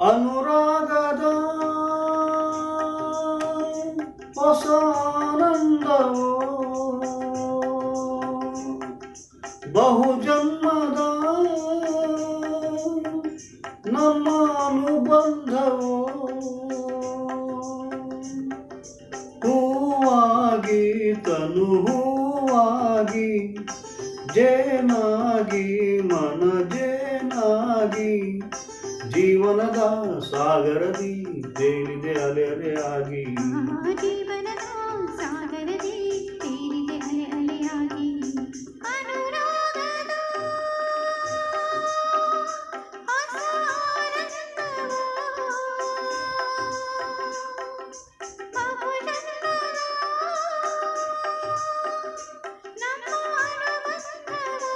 ಅನುರಾಗದ ಹೊಸ ಆನಂದವೋ ಬಹುಜನ್ಮದ ನಮ್ಮ ಅನುಬಂಧವೋ ಹೂವಾಗಿ ತನು ಹೂವಾಗಿ ಜೇನಾಗಿ ಮನ ಜೇನಾಗಿ ಜೀವನದ ಸಾಗರದಿ ತೇಲಿದೆ ಅಲೆ ಅಲೆಯಾಗಿ ಜೀವನದ ಸಾಗರದಿ ತೇಲಿದೆ ಅಲೆ ಅಲೆಯಾಗಿ ಅನುರಾಗದ ಹೊಸ ಆನಂದವೋ ಬಹುಜನ್ಮದ ನಮ್ಮ ಅನುಬಂಧವೋ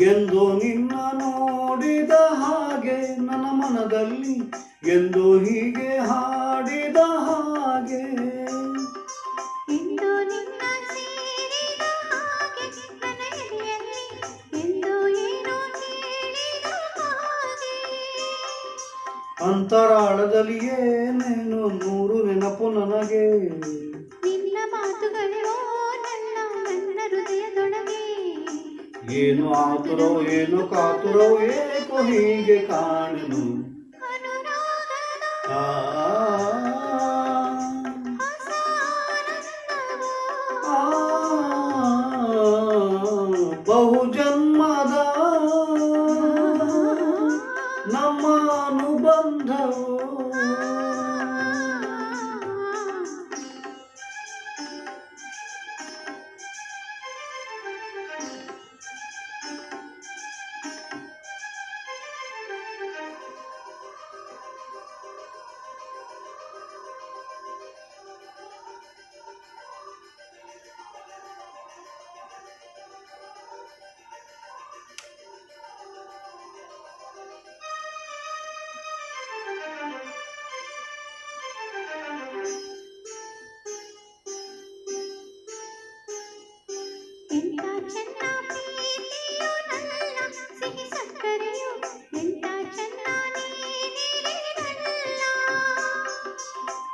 ಎಂದು ನಿನ್ನ ನೋಡಿದ ಹಾಗೆ ನನ್ನ ಮನದಲ್ಲಿ ಎಂದು ಹೀಗೆ ಹಾಡಿದ ಹಾಗೆ ಎಂದು ನಿನ್ನ ಸೇರಿದ ಹಾಗೆ ನನ್ನ ಎದೆಯಲ್ಲಿ ಎಂದು ಏನೋ ಹೇಳಿದ ಹಾಗೆ ಅಂತರಾಳದಲ್ಲಿ ಏನೇನು ನೂರು ನೆನಪು ನನಗೆ ನಿನ್ನ ಮಾತುಗಳು ನನ್ನ ಹೃದಯದೊಳಗೆ ಏನು ಆತುರೋ ಏನು ಕಾತುರೋ ಏಕೋ ಹೀಗೆ ಕಾಣೆನು ಅನುರಾಗದ ಆ ಹೊಸ ಆನಂದವೋ ಆ, ಬಹುಜನ್ಮದ ನಮ್ಮ ಅನುಬಂಧವೋ ಎಂಥ ಚೆನ್ನ ಪ್ರೀತಿಯು ನನ್ನ ಸಿಹಿ ಸಕ್ಕರೆಯು ಎಂಥ ಚೆನ್ನ ನೀನಿರಲ್ಲ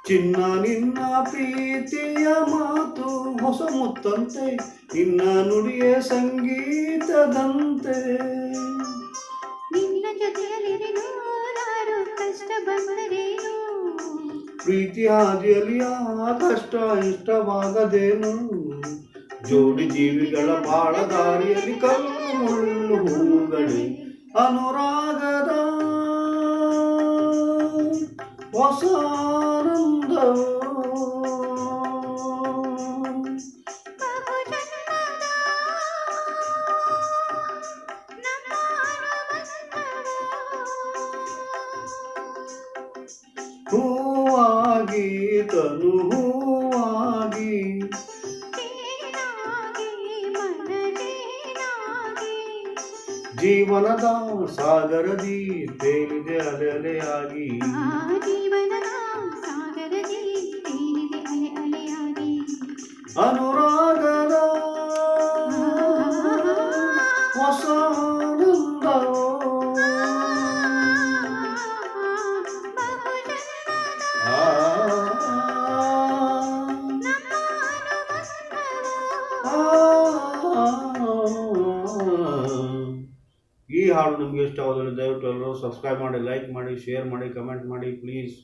ಚಿನ್ನ ನಿನ್ನ ಪ್ರೀತಿಯ ಮಾತು ಹೊಸ ಮುತ್ತಂತೆ ನಿನ್ನ ನುಡಿಯ ಸಂಗೀತದಂತೆ ನಿನ್ನ ಜೊತೆಯಲ್ಲಿರಿ ನೂರಾರು ಕಷ್ಟ ಬಂದರೇನು ಪ್ರೀತಿ ಹಾದಿಯಲ್ಲಿ ಆ ಕಷ್ಟ ಇಷ್ಟವಾಗದೇನು ಜೋಡಿ ಜೀವಿಗಳ ಬಾಳ ದಾರಿಯಲ್ಲಿ ಕಲ್ಲು ಮುಳ್ಳು ಹೂಗಳಿ ಅನುರಾಗದ ಹೊಸ ಆನಂದವೋ ಬಹುಜನ್ಮದ ನಮ್ಮ ಅನುಬಂಧವೋ ಹೂವಾಗಿ ತನು ಹೂವಾಗಿ ಜೇನಾಗಿ ಮನ ಜೇನಾಗಿ ಜೀವನದ ಸಾಗರದಿ ತೇಲಿದೆ ಅಲೆ ಅಲೆಯಾಗಿ ಜೀವನದ ಸಾಗರದಿ ತೇಲಿದೆ ಅಲೆ ಅಲೆಯಾಗಿ ಅನುರಾಗದ ಹೊಸ ಆನಂದವೋ ಬಹುಜನ್ಮದ ಆ, ನಮ್ಮ ಅನುಬಂಧವೋ ಈ ಹಾಡು ನಿಮಗೆ ಇಷ್ಟವಾದರೆ ದಯವಿಟ್ಟು ಎಲ್ಲರೂ ಸಬ್ಸ್ಕ್ರೈಬ್ ಮಾಡಿ, ಲೈಕ್ ಮಾಡಿ, ಶೇರ್ ಮಾಡಿ, ಕಮೆಂಟ್ ಮಾಡಿ ಪ್ಲೀಸ್.